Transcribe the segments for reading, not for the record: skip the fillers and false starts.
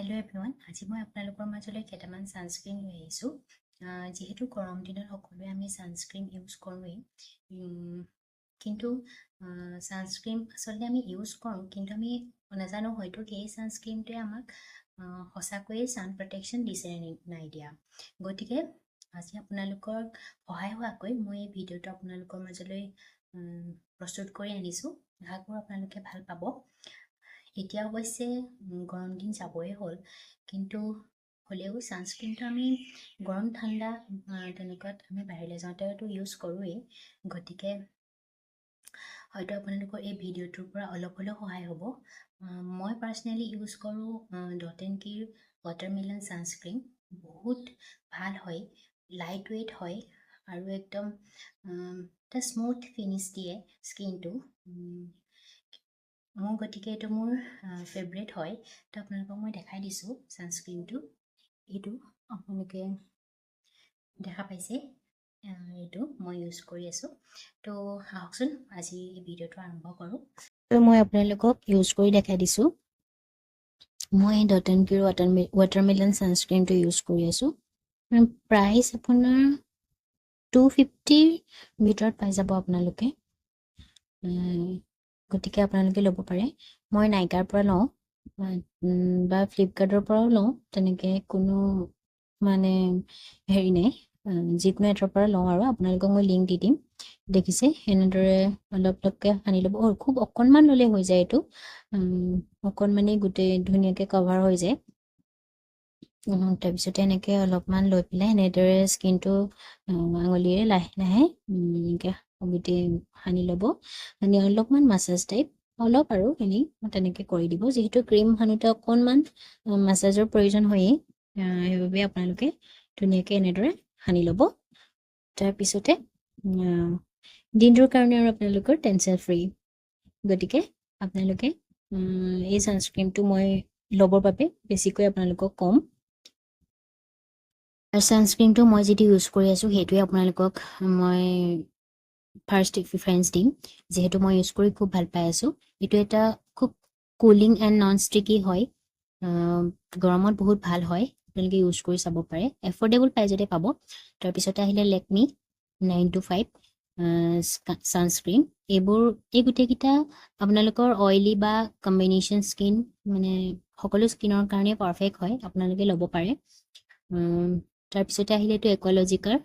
Hello everyone, আজি মই আপোনালোকৰ মাজলৈ কেইটামান সানস্ক্ৰিন লৈ আহিছো। যেহেতু গৰম দিনত সকলোৱে আমি সানস্ক্ৰিন ইউজ কৰোৱেই, কিন্তু সানস্ক্ৰিন আসলে আমি ইউজ কৰোঁ, কিন্তু আমি নাজানো হয়তো এই সানস্ক্ৰিনটোৱে আমাক সঁচাকৈয়ে সান প্ৰটেকশ্যন দিছে নাই দিয়া। গতিকে আজি আপোনালোকৰ সহায় হোৱাকৈ মই এই ভিডিঅ'টো আপোনালোকৰ মাজলৈ প্ৰস্তুত কৰি আনিছো। আশা কৰোঁ আপোনালোকে ভাল পাব। এতিয়া অৱশ্যে গৰম দিন যাবই হ'ল, কিন্তু হ'লেও সানস্ক্ৰিনটো আমি গৰম ঠাণ্ডা তেনেকুৱাত আমি বাহিৰলৈ যাওঁতেতো ইউজ কৰোৱেই। গতিকে হয়তো আপোনালোকৰ এই ভিডিঅ'টোৰ পৰা অলপ হ'লেও সহায় হ'ব। মই পাৰ্চনেলি ইউজ কৰোঁ ডটেনকিৰ ৱাটাৰমেলন সানস্ক্ৰিন। বহুত ভাল হয়, লাইট ৱেইট হয় আৰু একদম এটা স্মুথ ফিনিছ দিয়ে স্কিনটো। গতিকে এইটো মোৰ ফেভৰেট হয়। তো আপোনালোকক মই দেখাই দিছোঁ সানস্ক্ৰিনটো। এইটো আপোনালোকে দেখা পাইছে, এইটো মই ইউজ কৰি আছোঁ। তো আহকচোন আজি এই ভিডিঅ'টো আৰম্ভ কৰোঁ। তো মই আপোনালোকক ইউজ কৰি দেখাই দিছোঁ। মই ডটেনকিৰ ৱাটাৰমেলন সানস্ক্ৰিনটো ইউজ কৰি আছোঁ। প্ৰাইচ আপোনাৰ 250 ভিতৰত পাই যাব আপোনালোকে। গতিকে আপোনালোকে ল'ব পাৰে। মই নাইকাৰ পৰা লওঁ বা ফ্লিপকাৰ্টৰ পৰাও লওঁ, তেনেকৈ কোনো মানে হেৰি নাই, যিকোনো এটাৰ পৰা লওঁ আৰু আপোনালোকক মই লিংক দি দিম। দেখিছে এনেদৰে অলপ অলপকৈ সানি ল'ব। খুব অকণমান ল'লে হৈ যায়, এইটো অকণমানেই গোটেই ধুনীয়াকৈ কভাৰ হৈ যায়। তাৰপিছতে এনেকৈ অলপমান লৈ পেলাই এনেদৰে স্কিনটো আঙুলিৰে লাহে লাহে এনেকৈ গোটেই সানি ল'ব। সানি অলপমান মাছাজ টাইপ অলপ আৰু এনেই তেনেকৈ কৰি দিব। যিহেতু ক্ৰীম সানোতে অকণমান মাছাজৰ প্ৰয়োজন হয়েই, সেইবাবে আপোনালোকে ধুনীয়াকৈ এনেদৰে সানি ল'ব। তাৰপিছতে দিনটোৰ কাৰণে আৰু আপোনালোকৰ টেনশ্যন ফ্ৰী। গতিকে আপোনালোকে এই ছানস্ক্ৰীমটো মই ল'বৰ বাবে বেছিকৈ আপোনালোকক ক'ম। আৰু ছানস্ক্ৰীমটো মই যিটো ইউজ কৰি আছোঁ সেইটোৱে আপোনালোকক মই ফাৰ্ষ্ট প্ৰিফাৰেঞ্চ দিম, যিহেতু মই ইউজ কৰি খুব ভাল পাই আছোঁ। এইটো এটা খুব কুলিং এণ্ড নন ষ্টিকি হয়, গৰমত বহুত ভাল হয়। আপোনালোকে ইউজ কৰি চাব পাৰে, এফৰ্ডেবল প্ৰাইজতে পাব। তাৰপিছতে আহিলে লেকমি 925 ছানস্ক্ৰীন। এই গোটেইকেইটা আপোনালোকৰ অইলি বা কম্বিনেশ্যন স্কিন, মানে সকলো স্কিনৰ কাৰণে পাৰফেক্ট হয়, আপোনালোকে ল'ব পাৰে। তাৰপিছতে আহিলে এইটো একোলজিকাৰ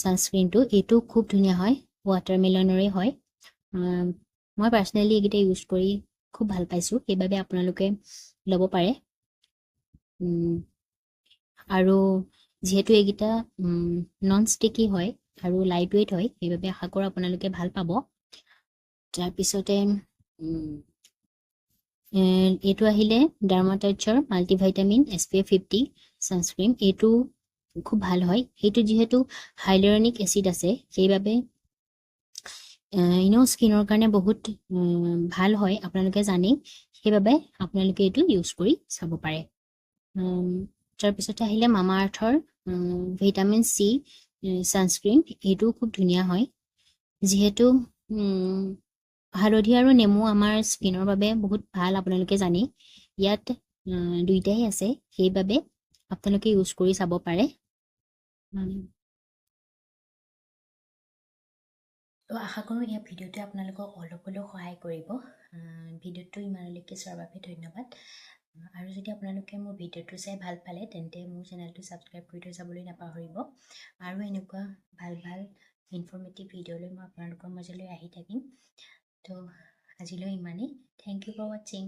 ছানস্ক্ৰীনটো। এইটো খুব ধুনীয়া হয়, ৱাটাৰমেলনৰে হয়। মই পাৰ্চনেলি এইকেইটা ইউজ কৰি খুব ভাল পাইছোঁ, সেইবাবে আপোনালোকে ল'ব পাৰে। আৰু যিহেতু এইকেইটা নন ষ্টিকি হয় আৰু লাইট ৱেইট হয়, সেইবাবে আশা কৰোঁ আপোনালোকে ভাল পাব। তাৰপিছতে এইটো আহিলে ডাৰ্মাটাৰ্চৰ মাল্টিভাইটামিন SPF 50 ছানস্ক্ৰীন। এইটো খুব ভাল হয়। এইটো যিহেতু হাইলুৰনিক এচিড আছে, সেইবাবে এনেও স্কিনৰ কাৰণে বহুত ভাল হয়, আপোনালোকে জানেই। সেইবাবে আপোনালোকে এইটো ইউজ কৰি চাব পাৰে। তাৰপিছতে আহিলে মামা আৰ্থৰ ভিটামিন চি ছানস্ক্ৰীন। এইটো খুব ধুনীয়া হয়, যিহেতু হালধি আৰু নেমু আমাৰ স্কিনৰ বাবে বহুত ভাল, আপোনালোকে জানেই। ইয়াত দুইটাই আছে, সেইবাবে আপোনালোকে ইউজ কৰি চাব পাৰে। তো আশা কৰোঁ এই ভিডিঅ'টোৱে আপোনালোকক অলপ হ'লেও সহায় কৰিব। ভিডিঅ'টো ইমানলৈকে চোৱাৰ বাবে ধন্যবাদ। আৰু যদি আপোনালোকে মোৰ ভিডিঅ'টো চাই ভাল পালে, তেন্তে মোৰ চেনেলটো ছাবস্ক্ৰাইব কৰি থৈ যাবলৈ নাপাহৰিব। আৰু এনেকুৱা ভাল ভাল ইনফৰ্মেটিভ ভিডিঅ'লৈ মই আপোনালোকৰ মাজলৈ আহি থাকিম। তো আজিলৈ ইমানেই। থেংক ইউ ফৰ ৱাচিং।